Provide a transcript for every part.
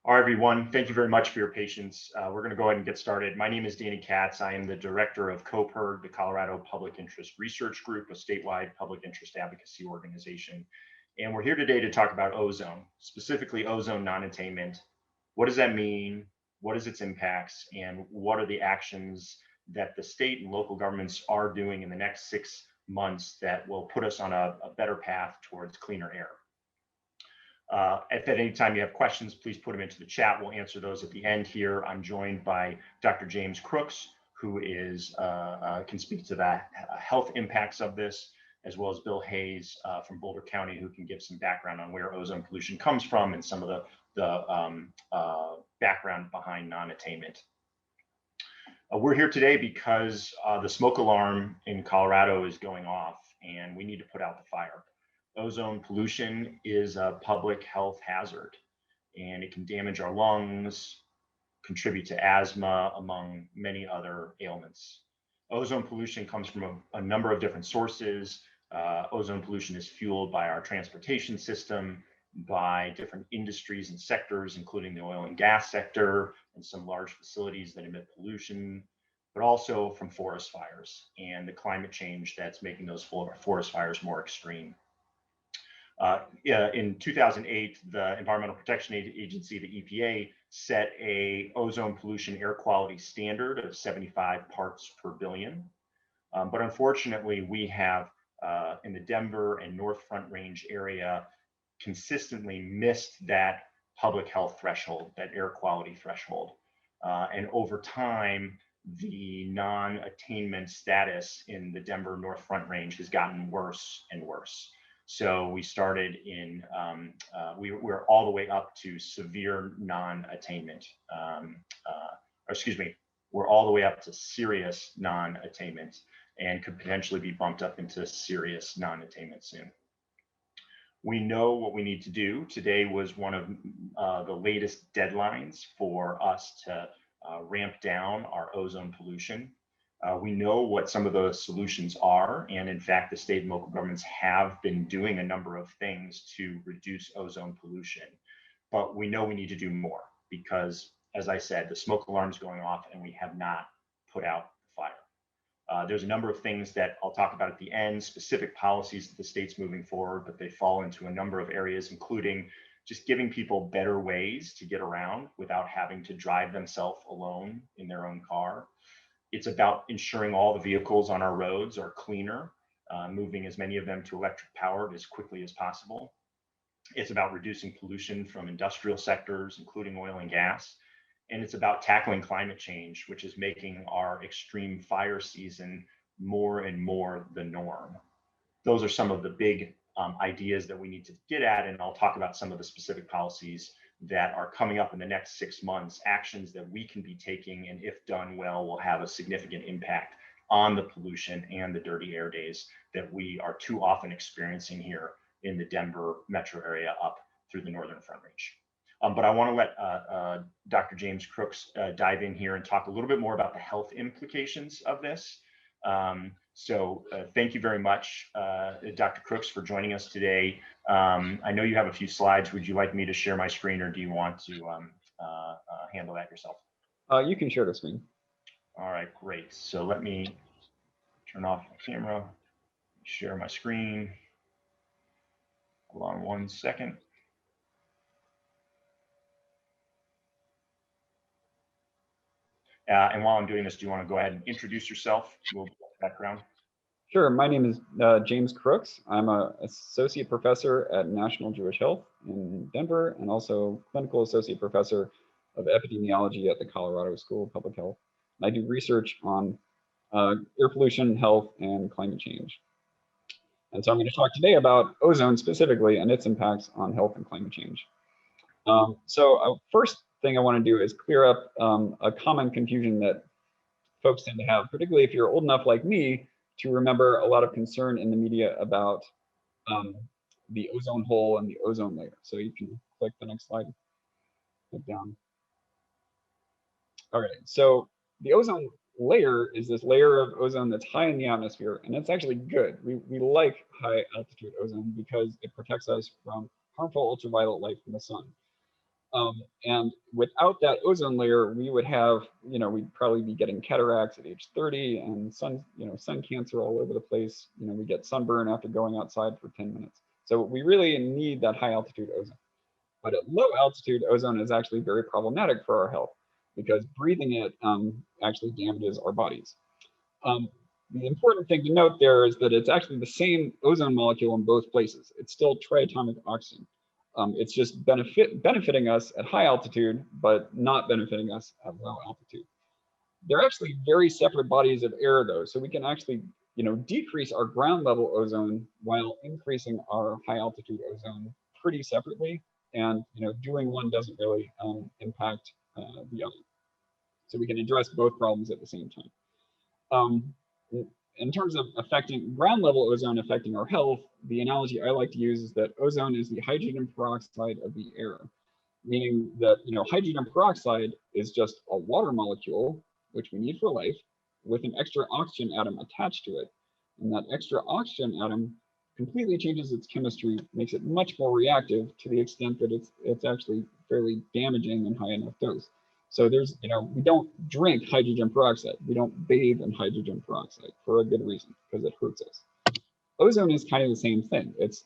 All right, everyone, thank you very much for your patience. We're going to go ahead and get started. My name is Danny Katz. I am the director of CoPIRG, the Colorado Public Interest Research Group, a statewide public interest advocacy organization. And we're here today to talk about ozone, specifically ozone non-attainment. What does that mean? What is its impacts? And what are the actions that the state and local governments are doing in the next 6 months that will put us on a better path towards cleaner air? If at any time you have questions, please put them into the chat. We'll answer those at the end here. I'm joined by Dr. James Crooks, who can speak to the health impacts of this, as well as Bill Hayes from Boulder County, who can give some background on where ozone pollution comes from and some of the background behind non-attainment. We're here today because the smoke alarm in Colorado is going off, and we need to put out the fire. Ozone pollution is a public health hazard, and it can damage our lungs, contribute to asthma, among many other ailments. Ozone pollution comes from a number of different sources. Ozone pollution is fueled by our transportation system, by different industries and sectors, including the oil and gas sector and some large facilities that emit pollution, but also from forest fires and the climate change that's making those forest fires more extreme. In 2008, the Environmental Protection Agency, the EPA, set a ozone pollution air quality standard of 75 parts per billion. But unfortunately, we have in the Denver and North Front Range area consistently missed that public health threshold, that air quality threshold. And over time, the non-attainment status in the Denver North Front Range has gotten worse and worse. So we started in, we're all the way up to severe non-attainment, we're all the way up to serious non-attainment and could potentially be bumped up into serious non-attainment soon. We know what we need to do. Today was one of the latest deadlines for us to ramp down our ozone pollution. We know what some of the solutions are, and in fact, the state and local governments have been doing a number of things to reduce ozone pollution. But we know we need to do more because, as I said, the smoke alarm is going off and we have not put out the fire. There's a number of things that I'll talk about at the end, specific policies that the state's moving forward, but they fall into a number of areas, including just giving people better ways to get around without having to drive themselves alone in their own car. It's about ensuring all the vehicles on our roads are cleaner, moving as many of them to electric powered as quickly as possible. It's about reducing pollution from industrial sectors, including oil and gas. And it's about tackling climate change, which is making our extreme fire season more and more the norm. Those are some of the big ideas that we need to get at, and I'll talk about some of the specific policies that are coming up in the next 6 months, actions that we can be taking, and if done well, will have a significant impact on the pollution and the dirty air days that we are too often experiencing here in the Denver metro area up through the Northern Front Range. But I want to let Dr. James Crooks dive in here and talk a little bit more about the health implications of this. So thank you very much, Dr. Crooks, for joining us today. I know you have a few slides. Would you like me to share my screen, or do you want to handle that yourself? You can share the screen. All right, great. So let me turn off my camera, share my screen. Hold on 1 second. And while I'm doing this, do you want to go ahead and introduce yourself, a little background? Sure. My name is James Crooks. I'm an associate professor at National Jewish Health in Denver, and also clinical associate professor of epidemiology at the Colorado School of Public Health. I do research on air pollution, health, and climate change. And so I'm going to talk today about ozone specifically and its impacts on health and climate change. First thing I want to do is clear up a common confusion that folks tend to have, particularly if you're old enough like me to remember a lot of concern in the media about the ozone hole and the ozone layer. So you can click the next slide, click down. All right, so the ozone layer is this layer of ozone that's high in the atmosphere, and it's actually good. We like high altitude ozone because it protects us from harmful ultraviolet light from the sun. And without that ozone layer, we would have, we'd probably be getting cataracts at age 30 and sun cancer all over the place. We get sunburn after going outside for 10 minutes. So we really need that high altitude ozone. But at low altitude, ozone is actually very problematic for our health because breathing it actually damages our bodies. The important thing to note there is that it's actually the same ozone molecule in both places. It's still triatomic oxygen. It's just benefiting us at high altitude, but not benefiting us at low altitude. They're actually very separate bodies of air, though, so we can actually, decrease our ground level ozone while increasing our high altitude ozone pretty separately. And doing one doesn't really impact the other. So we can address both problems at the same time. In terms of affecting ground level ozone affecting our health, the analogy I like to use is that ozone is the hydrogen peroxide of the air, meaning that hydrogen peroxide is just a water molecule, which we need for life, with an extra oxygen atom attached to it. And that extra oxygen atom completely changes its chemistry, makes it much more reactive to the extent that it's actually fairly damaging in high enough dose. So there's, we don't drink hydrogen peroxide. We don't bathe in hydrogen peroxide for a good reason, because it hurts us. Ozone is kind of the same thing. It's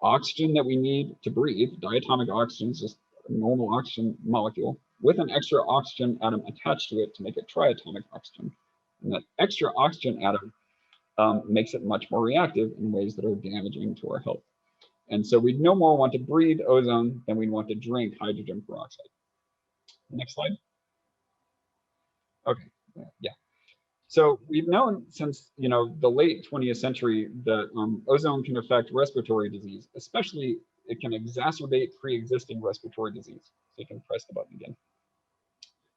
oxygen that we need to breathe. Diatomic oxygen is just a normal oxygen molecule with an extra oxygen atom attached to it to make it triatomic oxygen. And that extra oxygen atom makes it much more reactive in ways that are damaging to our health. And so we'd no more want to breathe ozone than we'd want to drink hydrogen peroxide. Next slide. Okay, yeah. So we've known since the late 20th century that ozone can affect respiratory disease, especially it can exacerbate pre-existing respiratory disease. So you can press the button again.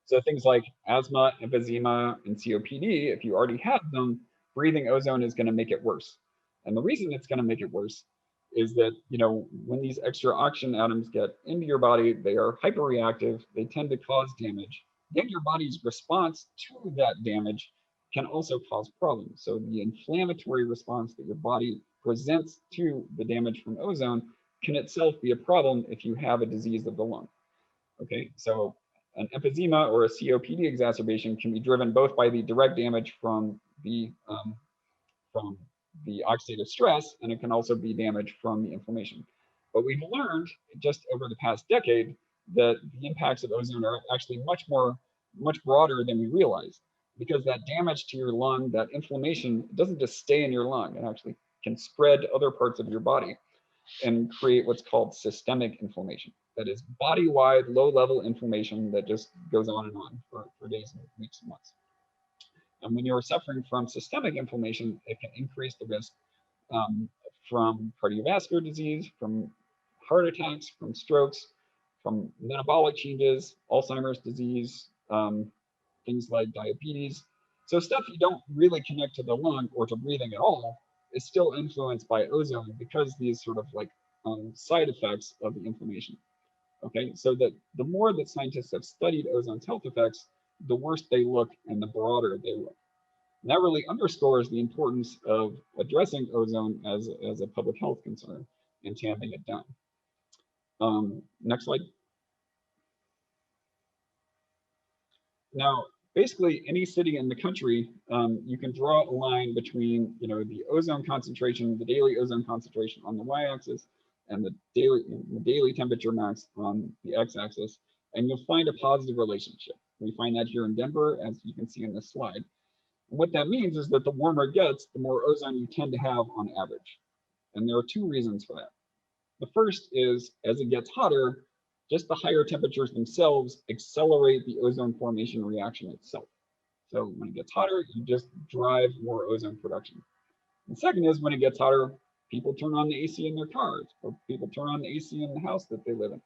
So things like asthma, emphysema, and COPD, if you already have them, breathing ozone is going to make it worse. And the reason it's going to make it worse is that when these extra oxygen atoms get into your body, they are hyperreactive, they tend to cause damage. Then your body's response to that damage can also cause problems. So the inflammatory response that your body presents to the damage from ozone can itself be a problem if you have a disease of the lung. Okay, so an emphysema or a COPD exacerbation can be driven both by the direct damage from the oxidative stress, and it can also be damage from the inflammation. But we've learned just over the past decade that the impacts of ozone are actually much broader than we realized, because that damage to your lung, that inflammation, doesn't just stay in your lung. It actually can spread to other parts of your body and create what's called systemic inflammation. That is body-wide, low-level inflammation that just goes on and on for days and weeks and months. And when you're suffering from systemic inflammation, it can increase the risk from cardiovascular disease, from heart attacks, from strokes, from metabolic changes, Alzheimer's disease, things like diabetes. So stuff you don't really connect to the lung or to breathing at all is still influenced by ozone because these sort of like side effects of the inflammation. Okay, so that the more that scientists have studied ozone's health effects, the worse they look and the broader they look. And that really underscores the importance of addressing ozone as a public health concern and tamping it down. Next slide. Now, basically any city in the country, you can draw a line between the ozone concentration, the daily ozone concentration on the y-axis, and the daily temperature max on the x-axis, and you'll find a positive relationship. We find that here in Denver, as you can see in this slide. And what that means is that the warmer it gets, the more ozone you tend to have on average. And there are two reasons for that. The first is, as it gets hotter, just the higher temperatures themselves accelerate the ozone formation reaction itself. So when it gets hotter, you just drive more ozone production. And second is, when it gets hotter, people turn on the AC in their cars, or people turn on the AC in the house that they live in.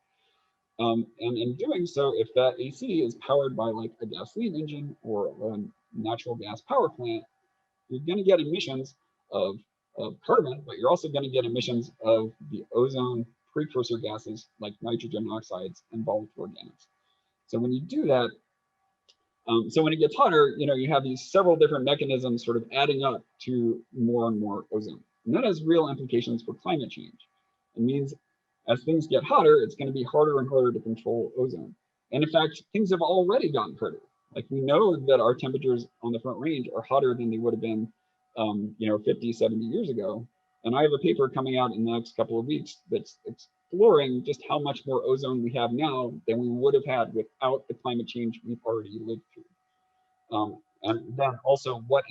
And in doing so, if that AC is powered by like a gasoline engine or a natural gas power plant, you're going to get emissions of carbon, but you're also going to get emissions of the ozone precursor gases like nitrogen oxides and volatile organics. So when you do that, so when it gets hotter, you have these several different mechanisms sort of adding up to more and more ozone. And that has real implications for climate change. It means As things get hotter, it's going to be harder and harder to control ozone. And in fact, things have already gotten harder. Like we know that our temperatures on the Front Range are hotter than they would have been, 50, 70 years ago. And I have a paper coming out in the next couple of weeks that's exploring just how much more ozone we have now than we would have had without the climate change we've already lived through. And then also what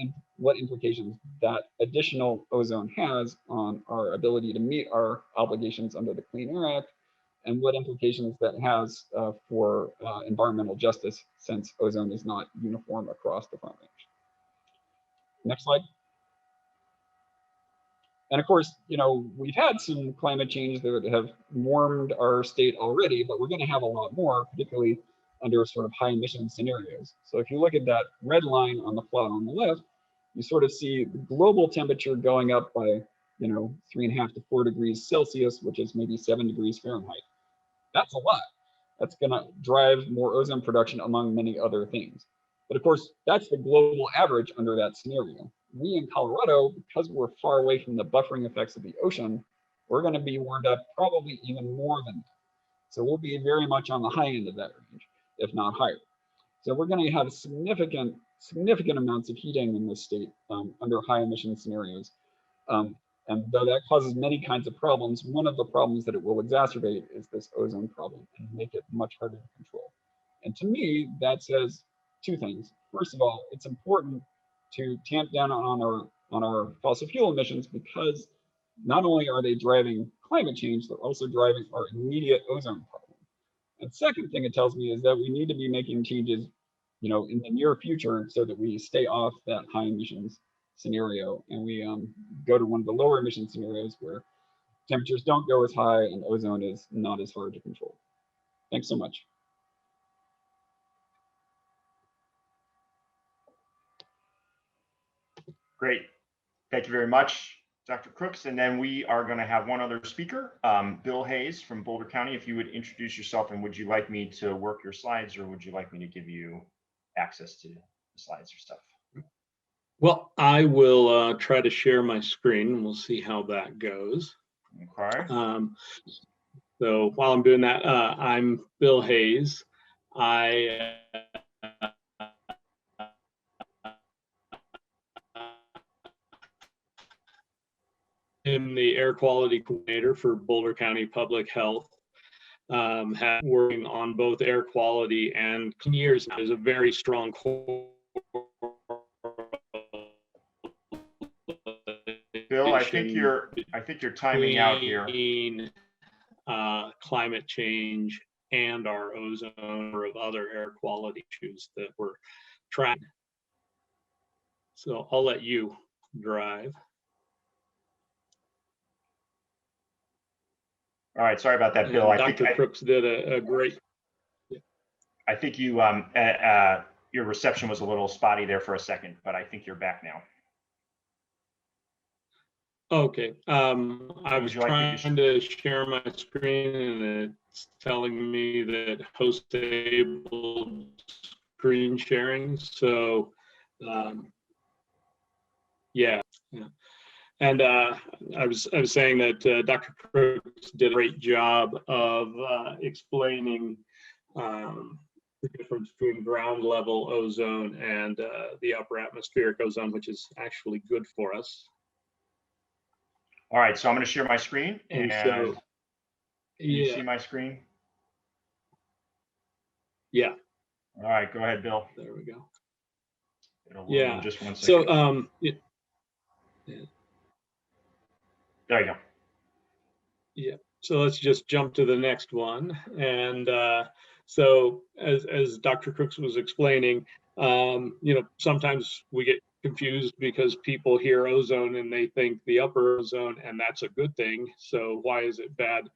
implications that additional ozone has on our ability to meet our obligations under the Clean Air Act, and what implications that has for environmental justice, since ozone is not uniform across the Front Range. Next slide. And of course, we've had some climate change that have warmed our state already, but we're going to have a lot more, particularly under sort of high emission scenarios. So if you look at that red line on the plot on the left, you sort of see the global temperature going up by, 3.5 to 4 degrees Celsius, which is maybe 7 degrees Fahrenheit. That's a lot. That's going to drive more ozone production, among many other things. But of course, that's the global average under that scenario. We in Colorado, because we're far away from the buffering effects of the ocean, we're going to be warmed up probably even more than that. So we'll be very much on the high end of that range, if not higher. So we're going to have significant amounts of heating in this state under high emission scenarios. And though that causes many kinds of problems, one of the problems that it will exacerbate is this ozone problem and make it much harder to control. And to me, that says two things. First of all, it's important to tamp down on our fossil fuel emissions, because not only are they driving climate change, they're also driving our immediate ozone problem. And second thing it tells me is that we need to be making changes, in the near future, so that we stay off that high emissions scenario and we go to one of the lower emission scenarios where temperatures don't go as high and ozone is not as hard to control. Thanks so much. Great. Thank you very much, Dr. Crooks. And then we are going to have one other speaker, Bill Hayes from Boulder County. If you would introduce yourself, and would you like me to work your slides, or would you like me to give you access to the slides or stuff? Well, I will try to share my screen, and we'll see how that goes. Okay. So while I'm doing that, I'm Bill Hayes. I am the air quality coordinator for Boulder County Public Health. Working on both air quality and years. There's a very strong core. Bill, I think you're timing out here. Climate change and our ozone or of other air quality issues that we're tracking. So I'll let you drive. All right, sorry about that, Bill. Dr. Crooks did a great. I think you your reception was a little spotty there for a second, but I think you're back now. Okay, I was trying to share my screen and it's telling me that host enabled screen sharing. So, yeah. And I was saying that Dr. Crooks did a great job of explaining the difference between ground level ozone and the upper atmospheric ozone, which is actually good for us. All right, so I'm going to share my screen. And so, can you see my screen? Yeah. All right, go ahead, Bill. There we go. Yeah. Just 1 second. So, there you go. Yeah. So let's just jump to the next one. And so, as Dr. Crooks was explaining, sometimes we get confused because people hear ozone and they think the upper ozone, and that's a good thing. So why is it bad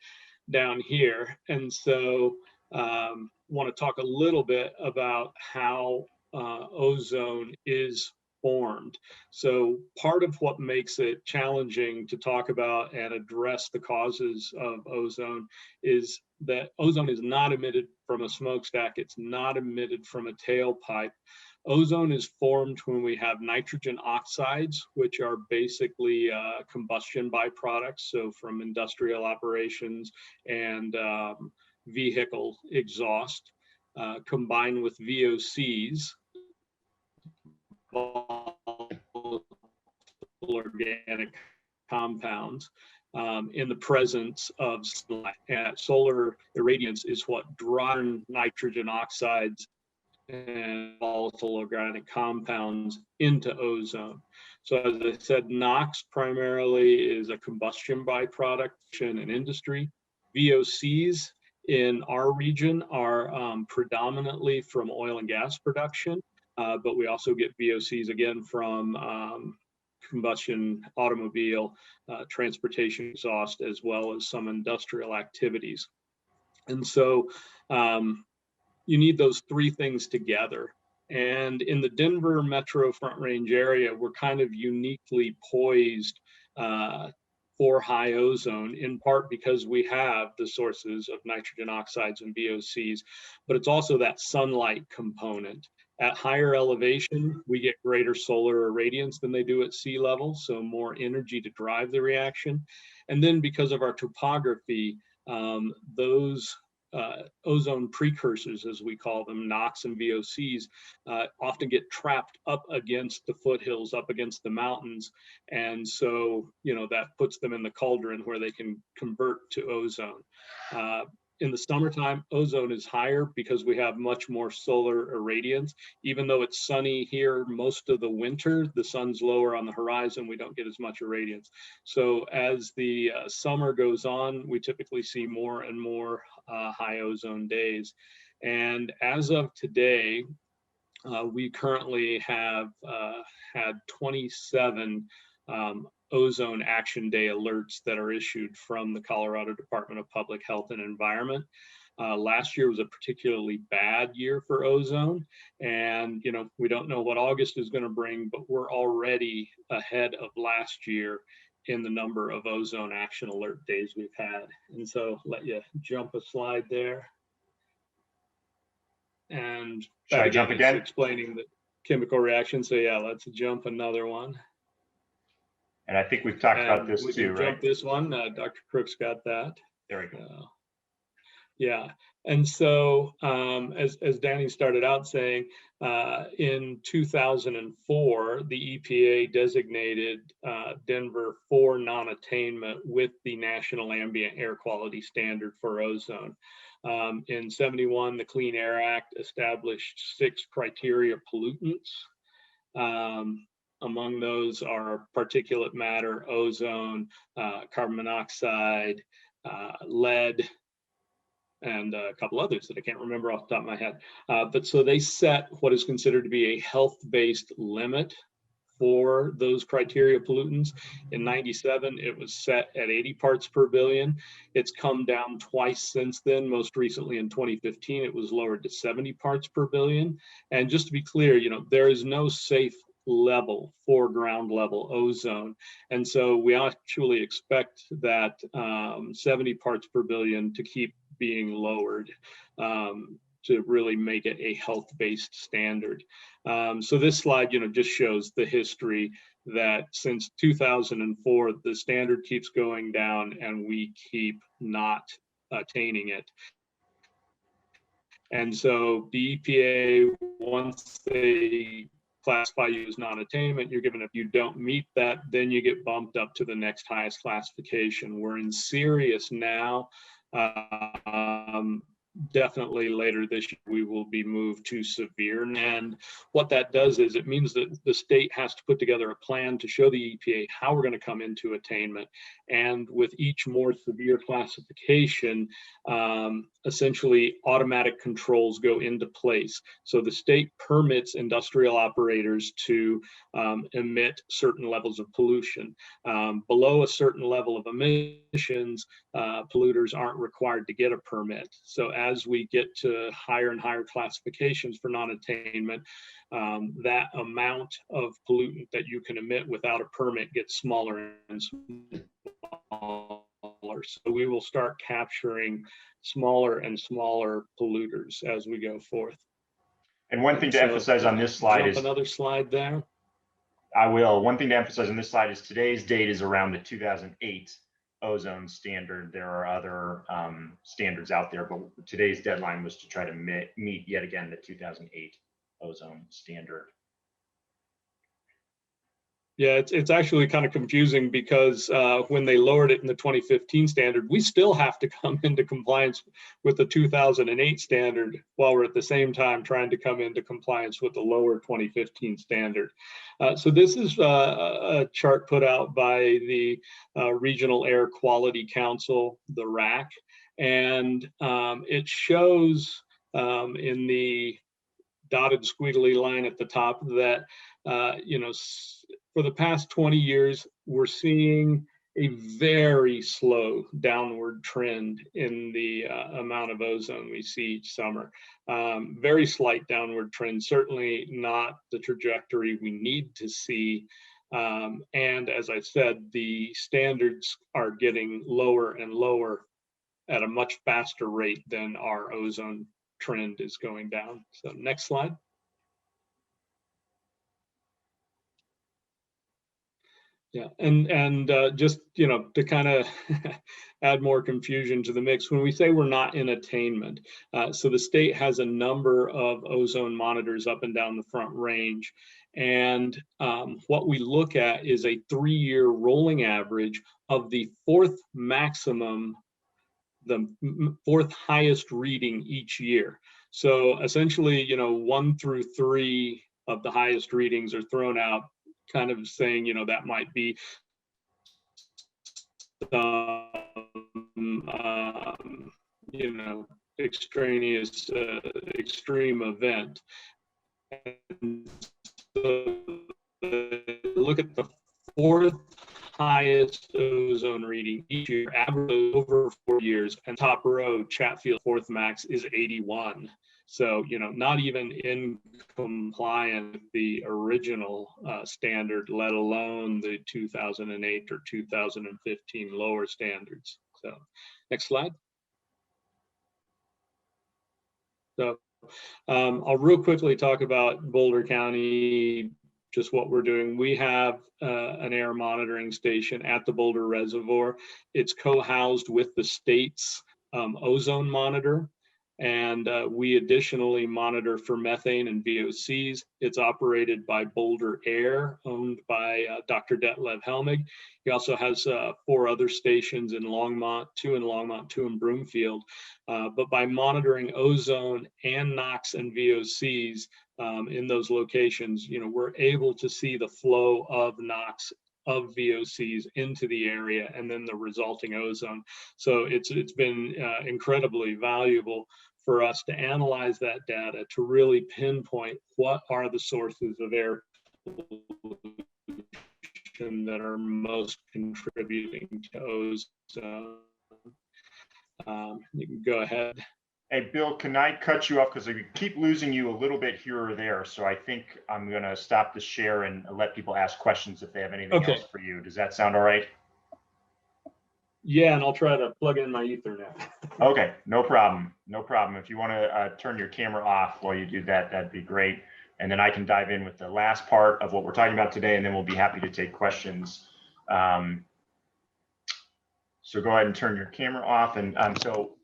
down here? And so want to talk a little bit about how ozone is formed. So part of what makes it challenging to talk about and address the causes of ozone is that ozone is not emitted from a smokestack. It's not emitted from a tailpipe. Ozone is formed when we have nitrogen oxides, which are basically combustion byproducts, so from industrial operations and vehicle exhaust, combined with VOCs, volatile organic compounds, in the presence of sunlight. Solar irradiance is what draws nitrogen oxides and volatile organic compounds into ozone. So as I said, NOx primarily is a combustion byproduct in industry. VOCs in our region are predominantly from oil and gas production, but we also get VOCs again from combustion, automobile, transportation exhaust, as well as some industrial activities. And so you need those three things together. And in the Denver Metro Front Range area, we're kind of uniquely poised for high ozone, in part because we have the sources of nitrogen oxides and VOCs, but it's also that sunlight component. At higher elevation, we get greater solar irradiance than they do at sea level, so more energy to drive the reaction. And then because of our topography, those ozone precursors, as we call them, NOx and VOCs, often get trapped up against the foothills, up against the mountains. And so, that puts them in the cauldron where they can convert to ozone. In the summertime, ozone is higher because we have much more solar irradiance. Even though it's sunny here most of the winter, the sun's lower on the horizon, we don't get as much irradiance. So as the summer goes on, we typically see more and more high ozone days. And as of today, we currently have had 27 ozone action day alerts that are issued from the Colorado Department of Public Health and Environment. Last year was a particularly bad year for ozone, and we don't know what August is going to bring, but we're already ahead of last year in the number of ozone action alert days we've had. And so let you jump a slide there. And should I jump again? Explaining the chemical reaction. So yeah, let's jump another one. And I think we've talked about this too, right? Jump this one. Dr. Crooks got that. There we go. Yeah. And so as Danny started out saying, in 2004, the EPA designated Denver for non-attainment with the National Ambient Air Quality Standard for ozone. In 71, the Clean Air Act established 6 criteria pollutants. Among those are particulate matter, ozone, carbon monoxide, lead, and a couple others that I can't remember off the top of my head. But so they set what is considered to be a health-based limit for those criteria pollutants. In 97, it was set at 80 parts per billion. It's come down twice since then. Most recently in 2015, it was lowered to 70 parts per billion. And just to be clear, there is no safe level for ground level ozone. And so we actually expect that 70 parts per billion to keep being lowered to really make it a health-based standard. So this slide, just shows the history that since 2004, the standard keeps going down and we keep not attaining it. And so the EPA, once they classify you as non-attainment, you're given, if you don't meet that, then you get bumped up to the next highest classification. We're in serious now. Definitely later this year, we will be moved to severe. And what that does is it means that the state has to put together a plan to show the EPA how we're going to come into attainment. And with each more severe classification, essentially automatic controls go into place. So the state permits industrial operators to emit certain levels of pollution. Below a certain level of emissions, polluters aren't required to get a permit. So as we get to higher and higher classifications for non-attainment, that amount of pollutant that you can emit without a permit gets smaller and smaller. So we will start capturing smaller and smaller polluters as we go forth. And one thing to So, emphasize on this slide jump is, another slide there. I will. One thing to emphasize on this slide is today's date is around the 2008 ozone standard. There are other standards out there, but today's deadline was to try to meet yet again the 2008 ozone standard. Yeah, it's actually kind of confusing because when they lowered it in the 2015 standard, we still have to come into compliance with the 2008 standard while we're at the same time trying to come into compliance with the lower 2015 standard. So this is a chart put out by the Regional Air Quality Council, the RAC, and it shows in the dotted squiggly line at the top that for the past 20 years, we're seeing a very slow downward trend in the amount of ozone we see each summer. Very slight downward trend, certainly not the trajectory we need to see. And as I said, the standards are getting lower and lower at a much faster rate than our ozone trend is going down. So next slide. Yeah, and just, to kind of add more confusion to the mix, when we say we're not in attainment, so the state has a number of ozone monitors up and down the Front Range. And what we look at is a 3-year rolling average of the fourth maximum, the fourth highest reading each year. So essentially, 1 through 3 of the highest readings are thrown out, kind of saying, that might be extraneous, extreme event. And so look at the fourth highest ozone reading each year, average over 4 years, and top row, Chatfield fourth max is 81. So, not even in compliance with the original standard, let alone the 2008 or 2015 lower standards. So, next slide. So, I'll real quickly talk about Boulder County, just what we're doing. We have an air monitoring station at the Boulder Reservoir. It's co-housed with the state's ozone monitor. And we additionally monitor for methane and VOCs. It's operated by Boulder Air, owned by Dr. Detlev Helmig. He also has 4 other stations in Longmont, 2 in Longmont, 2 in Broomfield. But by monitoring ozone and NOx and VOCs in those locations, we're able to see the flow of NOx, of VOCs into the area, and then the resulting ozone. So it's been incredibly valuable for us to analyze that data to really pinpoint what are the sources of air pollution that are most contributing to ozone. You can go ahead. Hey, Bill, can I cut you off? Because I keep losing you a little bit here or there. So I think I'm going to stop the share and let people ask questions if they have anything else for you. Does that sound all right? Yeah, and I'll try to plug in my Ethernet. Okay, no problem. No problem. If you want to turn your camera off while you do that, that'd be great. And then I can dive in with the last part of what we're talking about today, and then we'll be happy to take questions. So go ahead and turn your camera off. And so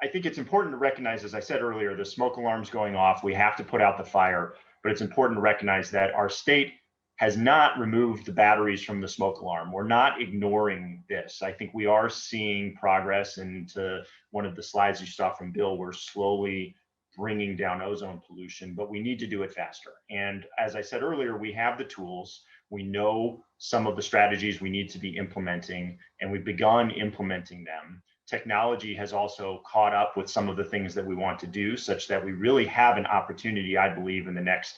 I think it's important to recognize, as I said earlier, the smoke alarm's going off. We have to put out the fire, but it's important to recognize that our state has not removed the batteries from the smoke alarm. We're not ignoring this. I think we are seeing progress, and to one of the slides you saw from Bill, we're slowly bringing down ozone pollution, but we need to do it faster. And as I said earlier, we have the tools. We know some of the strategies we need to be implementing, and we've begun implementing them. Technology has also caught up with some of the things that we want to do, such that we really have an opportunity, I believe, in the next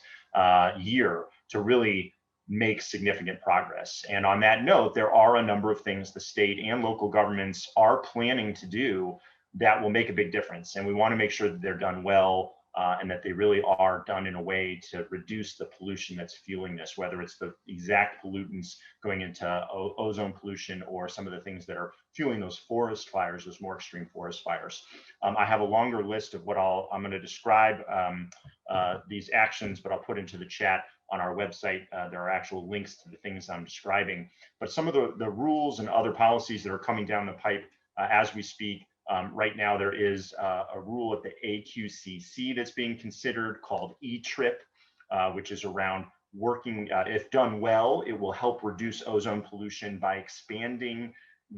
year to really make significant progress. And on that note, there are a number of things the state and local governments are planning to do that will make a big difference. And we want to make sure that they're done well and that they really are done in a way to reduce the pollution that's fueling this, whether it's the exact pollutants going into ozone pollution or some of the things that are fueling those forest fires, those more extreme forest fires. I have a longer list of what I'm going to describe these actions, but I'll put into the chat on our website. There are actual links to the things I'm describing, but some of the rules and other policies that are coming down the pipe as we speak. Right now, there is a rule at the AQCC that's being considered called E-TRIP, which is around working, if done well, it will help reduce ozone pollution by expanding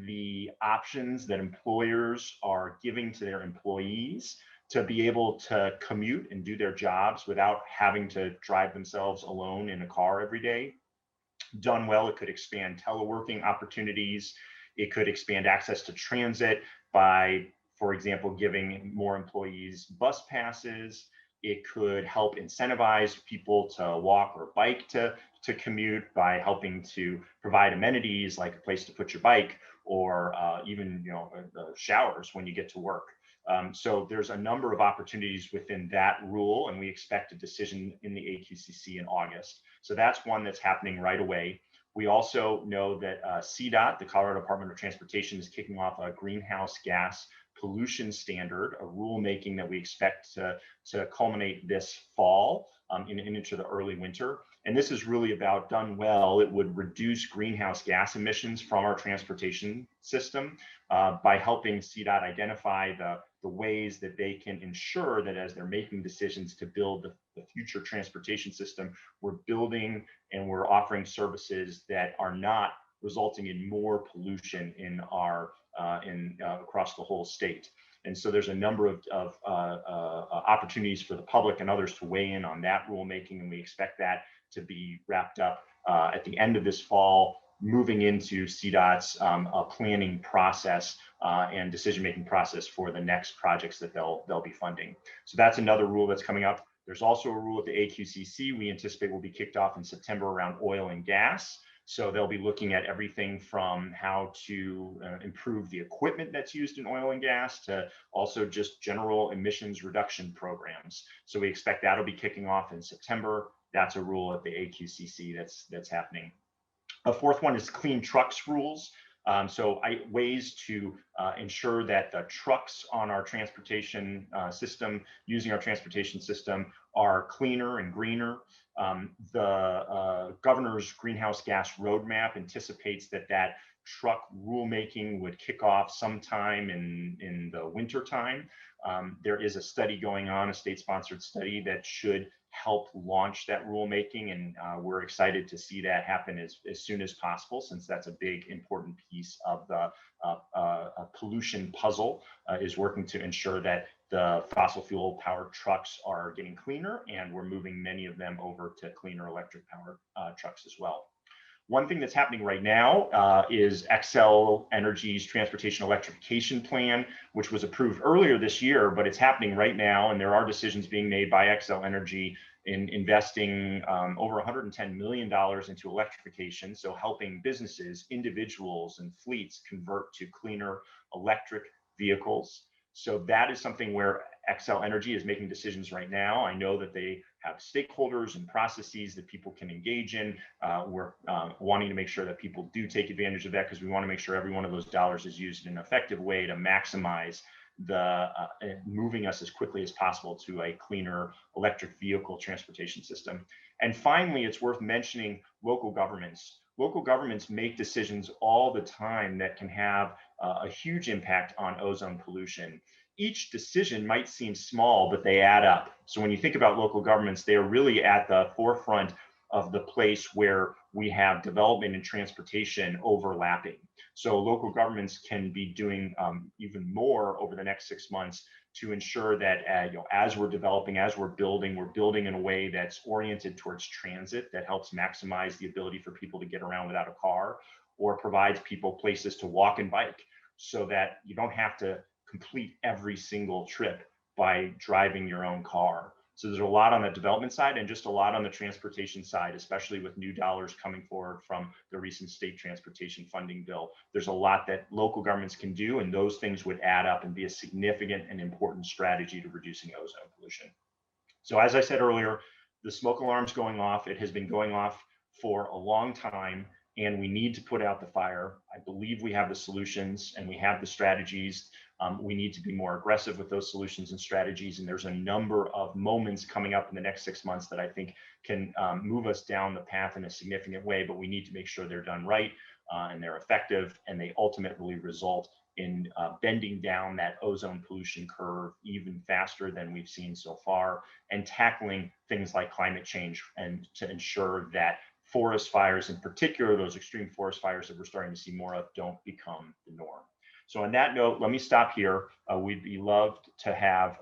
the options that employers are giving to their employees to be able to commute and do their jobs without having to drive themselves alone in a car every day. Done well, it could expand teleworking opportunities. It could expand access to transit by, for example, giving more employees bus passes. It could help incentivize people to walk or bike to commute by helping to provide amenities like a place to put your bike, or even showers when you get to work. So there's a number of opportunities within that rule, and we expect a decision in the AQCC in August. So that's one that's happening right away. We also know that CDOT, the Colorado Department of Transportation, is kicking off a greenhouse gas pollution standard, a rulemaking that we expect to culminate this fall and into the early winter. And this is really about, done well, it would reduce greenhouse gas emissions from our transportation system by helping CDOT identify the ways that they can ensure that as they're making decisions to build the future transportation system, we're building and we're offering services that are not resulting in more pollution in our across the whole state. And so there's a number of opportunities for the public and others to weigh in on that rulemaking, and we expect that to be wrapped up at the end of this fall, moving into CDOT's planning process and decision-making process for the next projects that they'll be funding. So that's another rule that's coming up. There's also a rule at the AQCC we anticipate will be kicked off in September around oil and gas. So they'll be looking at everything from how to improve the equipment that's used in oil and gas to also just general emissions reduction programs. So we expect that'll be kicking off in September. That's a rule at the AQCC that's happening. A fourth one is clean trucks rules. Ways to ensure that the trucks on our transportation system, using our transportation system, are cleaner and greener. The governor's greenhouse gas roadmap anticipates that truck rulemaking would kick off sometime in the winter time. There is a study going on, a state-sponsored study that should help launch that rulemaking, and we're excited to see that happen as soon as possible, since that's a big important piece of the pollution puzzle, is working to ensure that the fossil fuel powered trucks are getting cleaner, and we're moving many of them over to cleaner electric powered trucks as well. One thing that's happening right now is Xcel Energy's transportation electrification plan, which was approved earlier this year, but it's happening right now. And there are decisions being made by Xcel Energy in investing over $110 million into electrification. So helping businesses, individuals, and fleets convert to cleaner electric vehicles. So that is something where Xcel Energy is making decisions right now. I know that they have stakeholders and processes that people can engage in. We're wanting to make sure that people do take advantage of that, because we want to make sure every one of those dollars is used in an effective way to maximize the moving us as quickly as possible to a cleaner electric vehicle transportation system. And finally, it's worth mentioning local governments. Local governments make decisions all the time that can have a huge impact on ozone pollution. Each decision might seem small, but they add up. So when you think about local governments, they are really at the forefront of the place where we have development and transportation overlapping. So local governments can be doing even more over the next 6 months to ensure that as we're developing, as we're building in a way that's oriented towards transit, that helps maximize the ability for people to get around without a car, or provides people places to walk and bike, so that you don't have to complete every single trip by driving your own car. So there's a lot on the development side, and just a lot on the transportation side, especially with new dollars coming forward from the recent state transportation funding bill. There's a lot that local governments can do, and those things would add up and be a significant and important strategy to reducing ozone pollution. So as I said earlier, the smoke alarm's going off. It has been going off for a long time, and we need to put out the fire. I believe we have the solutions and we have the strategies. We need to be more aggressive with those solutions and strategies. And there's a number of moments coming up in the next 6 months that I think can move us down the path in a significant way, but we need to make sure they're done right and they're effective, and they ultimately result in bending down that ozone pollution curve even faster than we've seen so far, and tackling things like climate change, and to ensure that forest fires, in particular, those extreme forest fires that we're starting to see more of, don't become the norm. So on that note, let me stop here. We'd be loved to have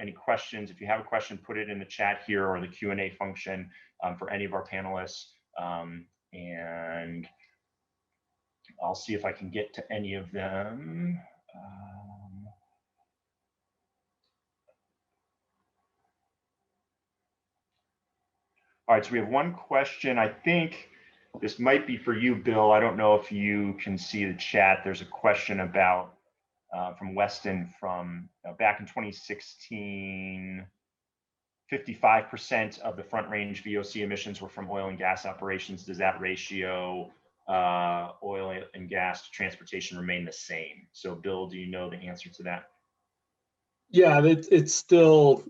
any questions. If you have a question, put it in the chat here or the Q&A function for any of our panelists. And I'll see if I can get to any of them. All right, so we have one question. I think this might be for you, Bill. I don't know if you can see the chat. There's a question about from Weston from back in 2016, 55% of the front range VOC emissions were from oil and gas operations. Does that ratio, oil and gas to transportation, remain the same? So Bill, do you know the answer to that? Yeah, it's still,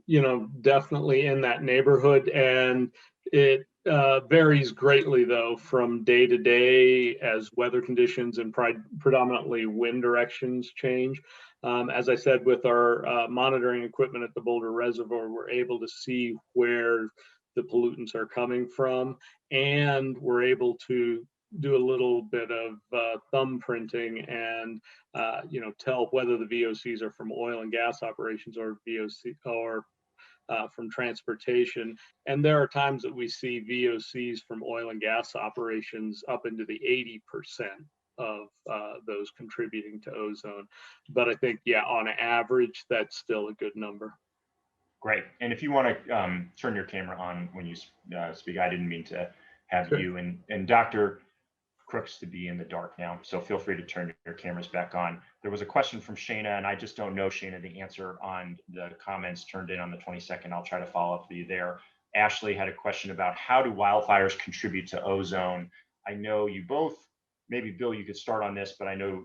definitely in that neighborhood, and it varies greatly though from day to day as weather conditions and predominantly wind directions change. As I said, with our monitoring equipment at the Boulder Reservoir, we're able to see where the pollutants are coming from, and we're able to do a little bit of thumbprinting and tell whether the VOCs are from oil and gas operations or VOC or from transportation. And there are times that we see VOCs from oil and gas operations up into the 80% of those contributing to ozone. But I think, yeah, on average, that's still a good number. Great. And if you want to turn your camera on when you speak, I didn't mean to have Sure. you and Dr. Crooks to be in the dark now, so feel free to turn your cameras back on. There was a question from Shayna, and I just don't know, Shayna, the answer on the comments turned in on the 22nd. I'll try to follow up with you there. Ashley had a question about how do wildfires contribute to ozone? I know you both, maybe Bill, you could start on this, but I know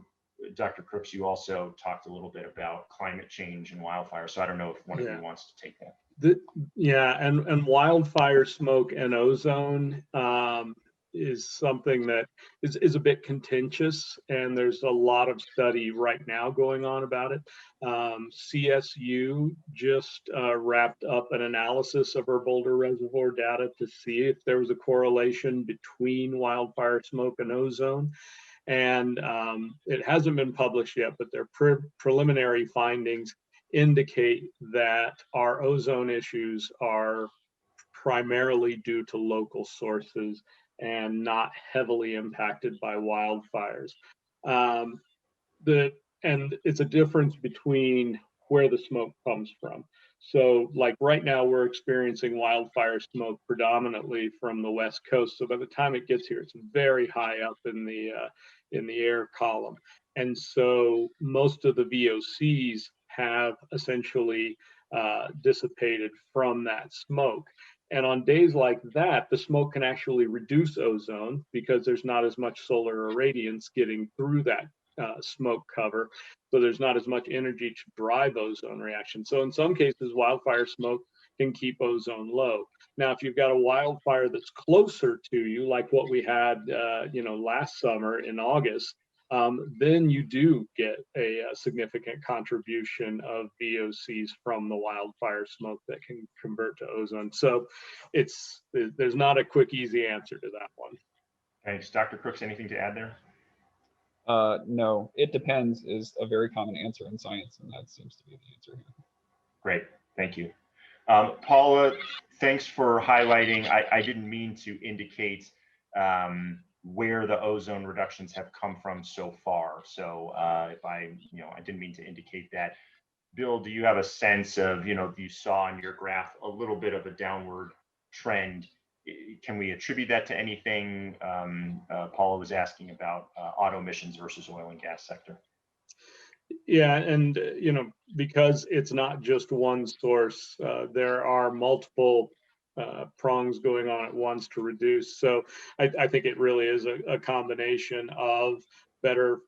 Dr. Crooks, you also talked a little bit about climate change and wildfire, so I don't know if one of you wants to take that. And wildfire smoke and ozone is something that is a bit contentious, and there's a lot of study right now going on about it. CSU just wrapped up an analysis of our Boulder Reservoir data to see if there was a correlation between wildfire smoke and ozone. And it hasn't been published yet, but their preliminary findings indicate that our ozone issues are primarily due to local sources and not heavily impacted by wildfires. And it's a difference between where the smoke comes from. So like right now we're experiencing wildfire smoke predominantly from the West Coast. So by the time it gets here, it's very high up in the air column. And so most of the VOCs have essentially dissipated from that smoke. And on days like that, the smoke can actually reduce ozone because there's not as much solar irradiance getting through that smoke cover. So there's not as much energy to drive ozone reaction. So in some cases, wildfire smoke can keep ozone low. Now, if you've got a wildfire that's closer to you, like what we had, last summer in August, then you do get a significant contribution of VOCs from the wildfire smoke that can convert to ozone. So there's not a quick, easy answer to that one. Thanks. Dr. Crooks, anything to add there? No, it depends is a very common answer in science, and that seems to be the answer here. Great, thank you. Paula, thanks for highlighting. I didn't mean to indicate where the ozone reductions have come from so far. So if I didn't mean to indicate that. Bill, do you have a sense of, you saw on your graph a little bit of a downward trend? Can we attribute that to anything? Paula was asking about auto emissions versus oil and gas sector. Yeah, and because it's not just one source, there are multiple prongs going on at once to reduce. So I think it really is a combination of better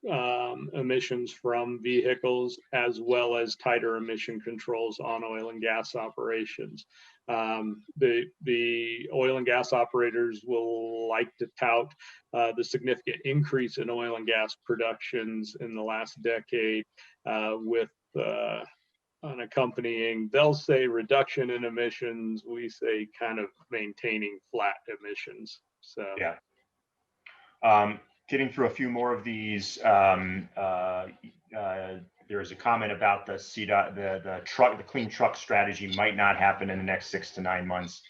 emissions from vehicles, as well as tighter emission controls on oil and gas operations. The oil and gas operators will like to tout the significant increase in oil and gas productions in the last decade, with an accompanying, they'll say reduction in emissions, we say kind of maintaining flat emissions. So Yeah. Getting through a few more of these, there is a comment about the CDOT, the clean truck strategy might not happen in the next 6 to 9 months,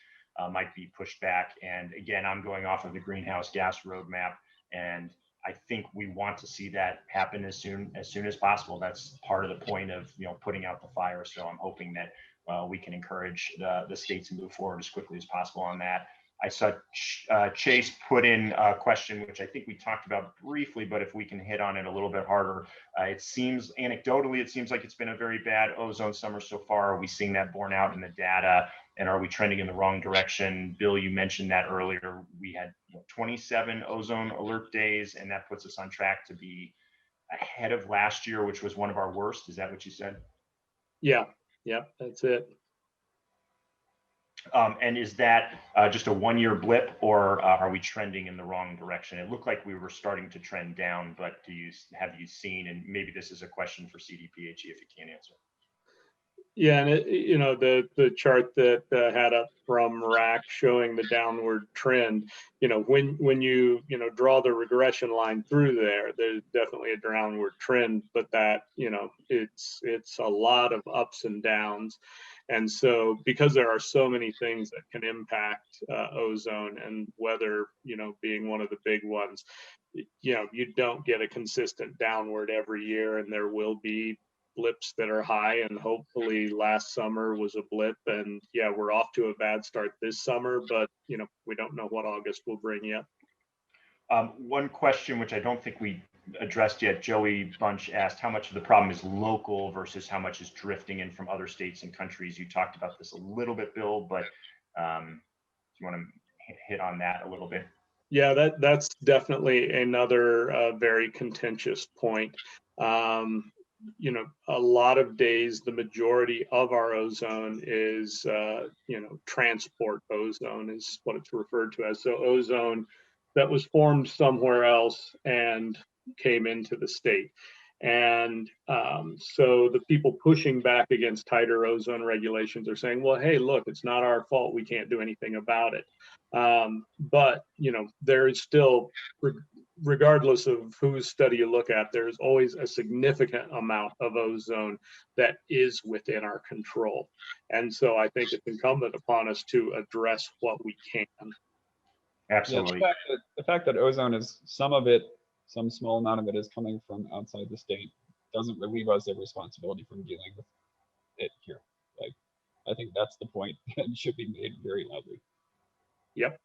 might be pushed back. And again, I'm going off of the greenhouse gas roadmap, and I think we want to see that happen as soon as possible. That's part of the point of putting out the fire. So I'm hoping that we can encourage the state to move forward as quickly as possible on that. I saw Chase put in a question, which I think we talked about briefly, but if we can hit on it a little bit harder, it seems anecdotally, it seems like it's been a very bad ozone summer so far. Are we seeing that borne out in the data, and are we trending in the wrong direction? Bill, you mentioned that earlier. We had 27 ozone alert days, and that puts us on track to be ahead of last year, which was one of our worst. Is that what you said? yeah, that's it. And is that just a one-year blip, or are we trending in the wrong direction? It looked like we were starting to trend down, but have you seen, and maybe this is a question for CDPHE if you can't answer. Yeah, and the chart that had up from RAC showing the downward trend, when you draw the regression line through there, there's definitely a downward trend, but that it's a lot of ups and downs. And so because there are so many things that can impact ozone, and weather being one of the big ones, you don't get a consistent downward every year, and there will be blips that are high, and hopefully last summer was a blip, and yeah, we're off to a bad start this summer, but we don't know what August will bring yet. One question which I don't think we addressed yet, Joey Bunch asked how much of the problem is local versus how much is drifting in from other states and countries. You talked about this a little bit, Bill, but do you want to hit on that a little bit? Yeah, that's definitely another very contentious point. A lot of days, the majority of our ozone is, transport ozone is what it's referred to as. So ozone that was formed somewhere else and came into the state. And so the people pushing back against tighter ozone regulations are saying, well, hey, look, it's not our fault. We can't do anything about it. But, there is still, regardless of whose study you look at, there's always a significant amount of ozone that is within our control. And so I think it's incumbent upon us to address what we can. Absolutely. Yeah, the fact that ozone is some small amount of it is coming from outside the state doesn't relieve us of responsibility from dealing with it here. Like, I think that's the point that should be made very loudly. Yep.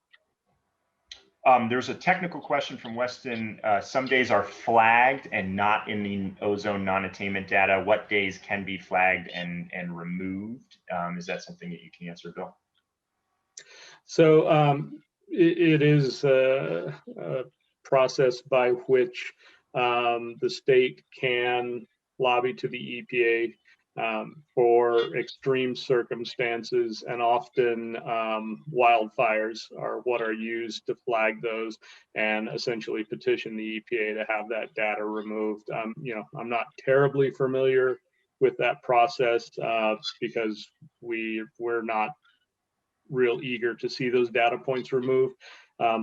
There's a technical question from Weston. Some days are flagged and not in the ozone non-attainment data. What days can be flagged and removed? Is that something that you can answer, Bill? So it is a process by which the state can lobby to the EPA for extreme circumstances, and often wildfires are what are used to flag those and essentially petition the EPA to have that data removed. I'm not terribly familiar with that process because we're not real eager to see those data points removed.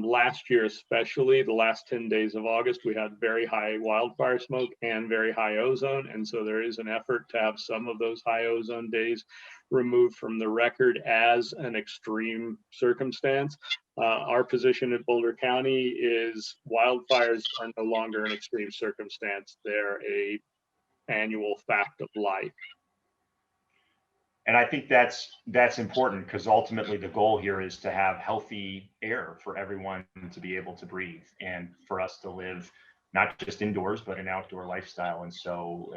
Last year, especially the last 10 days of August, we had very high wildfire smoke and very high ozone. And so there is an effort to have some of those high ozone days removed from the record as an extreme circumstance. Our position in Boulder County is wildfires are no longer an extreme circumstance. They're an annual fact of life. And I think that's important, because ultimately the goal here is to have healthy air for everyone to be able to breathe, and for us to live not just indoors, but an outdoor lifestyle. And so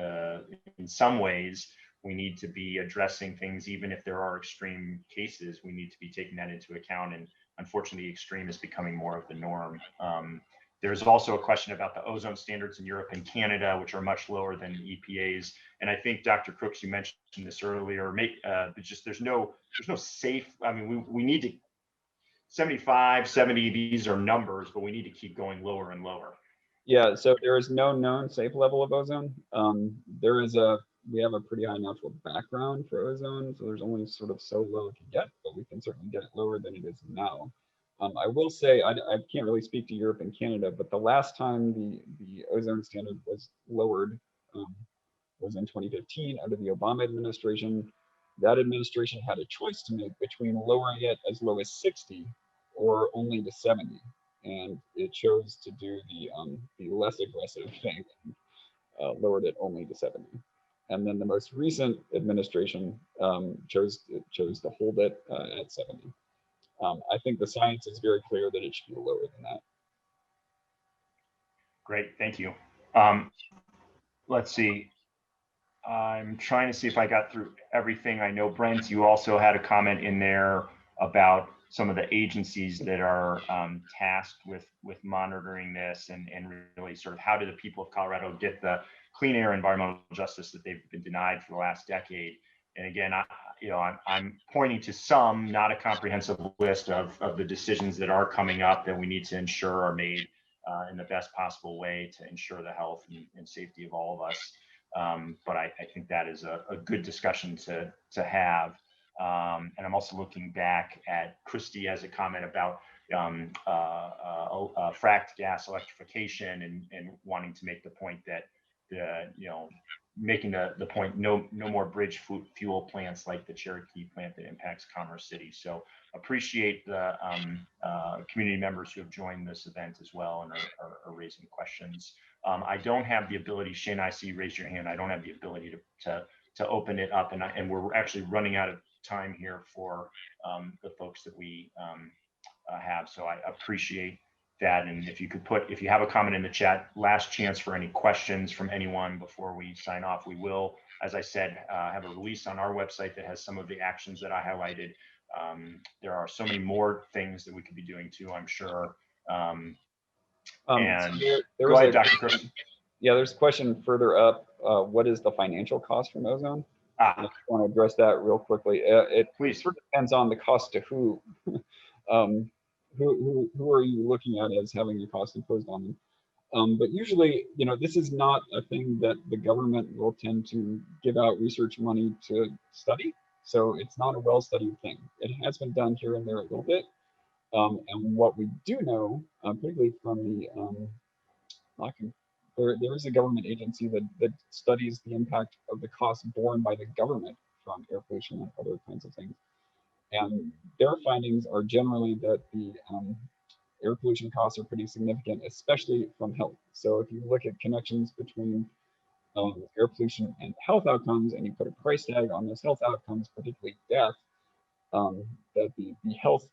in some ways, we need to be addressing things, even if there are extreme cases, we need to be taking that into account. And unfortunately, extreme is becoming more of the norm. There's also a question about the ozone standards in Europe and Canada, which are much lower than EPA's. And I think, Dr. Crooks, you mentioned this earlier, there's no safe, I mean, we need to, 75, 70, these are numbers, but we need to keep going lower and lower. Yeah, so there is no known safe level of ozone. We have a pretty high natural background for ozone, so there's only sort of so low it can get, but we can certainly get it lower than it is now. I will say, I can't really speak to Europe and Canada, but the last time the ozone standard was lowered was in 2015 under the Obama administration. That administration had a choice to make between lowering it as low as 60 or only to 70. And it chose to do the less aggressive thing, lowered it only to 70. And then the most recent administration chose to hold it at 70. I think the science is very clear that it should be lower than that. Great, thank you. Let's see. I'm trying to see if I got through everything. I know, Brent, you also had a comment in there about some of the agencies that are tasked with monitoring this and really sort of how do the people of Colorado get the clean air environmental justice that they've been denied for the last decade. And again, I'm pointing to some, not a comprehensive list of the decisions that are coming up that we need to ensure are made in the best possible way to ensure the health and safety of all of us. But I think that is a good discussion to have. And I'm also looking back at Christy as a comment about fracked gas electrification and wanting to make the point that making the point no more bridge fuel plants like the Cherokee plant that impacts Commerce City. So appreciate the community members who have joined this event as well and are raising questions. I don't have the ability, Shane, I see you raise your hand. I don't have the ability to open it up, and we're actually running out of time here for the folks that we have. So I appreciate that. And if you have a comment in the chat, last chance for any questions from anyone before we sign off. We will, as I said, have a release on our website that has some of the actions that I highlighted. There are so many more things that we could be doing too, I'm sure. And So go ahead, Dr. Chris. Yeah, there's a question further up. What is the financial cost from ozone? I just want to address that real quickly. It sort of depends on the cost to who. Who are you looking at as having the cost imposed on them? But usually, this is not a thing that the government will tend to give out research money to study. So it's not a well-studied thing. It has been done here and there a little bit. And what we do know, particularly from there is a government agency that studies the impact of the costs borne by the government from air pollution and other kinds of things. And their findings are generally that the air pollution costs are pretty significant, especially from health. So if you look at connections between air pollution and health outcomes, and you put a price tag on those health outcomes, particularly death, that the health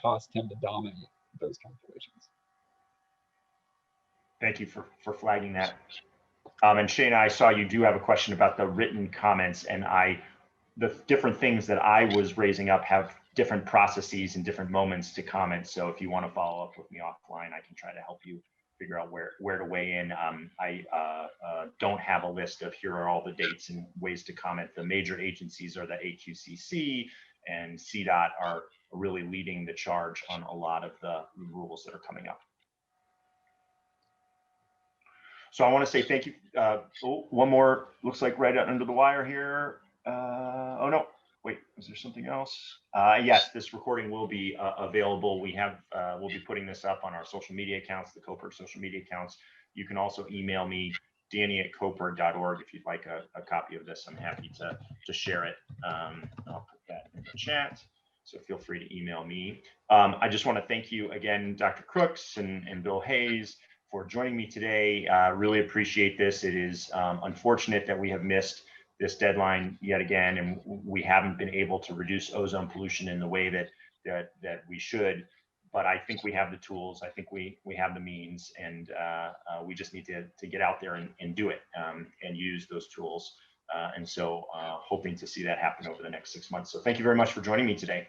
costs tend to dominate those calculations. Thank you for flagging that. And Shane, I saw you do have a question about the written comments, and the different things that I was raising up have different processes and different moments to comment. So if you want to follow up with me offline, I can try to help you figure out where to weigh in. I don't have a list of here are all the dates and ways to comment. The major agencies are the AQCC and CDOT are really leading the charge on a lot of the rules that are coming up. So I want to say thank you. One more, looks like right under the wire here. Oh no, wait, is there something else? Yes, this recording will be available. We'll be putting this up on our social media accounts, the CoPIRG social media accounts. You can also email me, danny@copirg.org, if you'd like a copy of this. I'm happy to share it. I'll put that in the chat, so feel free to email me. I just want to thank you again, Dr. Crooks and Bill Hayes, for joining me today. Really appreciate this. It is unfortunate that we have missed this deadline yet again, and we haven't been able to reduce ozone pollution in the way that we should. but I think we have the tools. I think we have the means, and we just need to get out there and do it, and use those tools. And so hoping to see that happen over the next 6 months. So thank you very much for joining me today.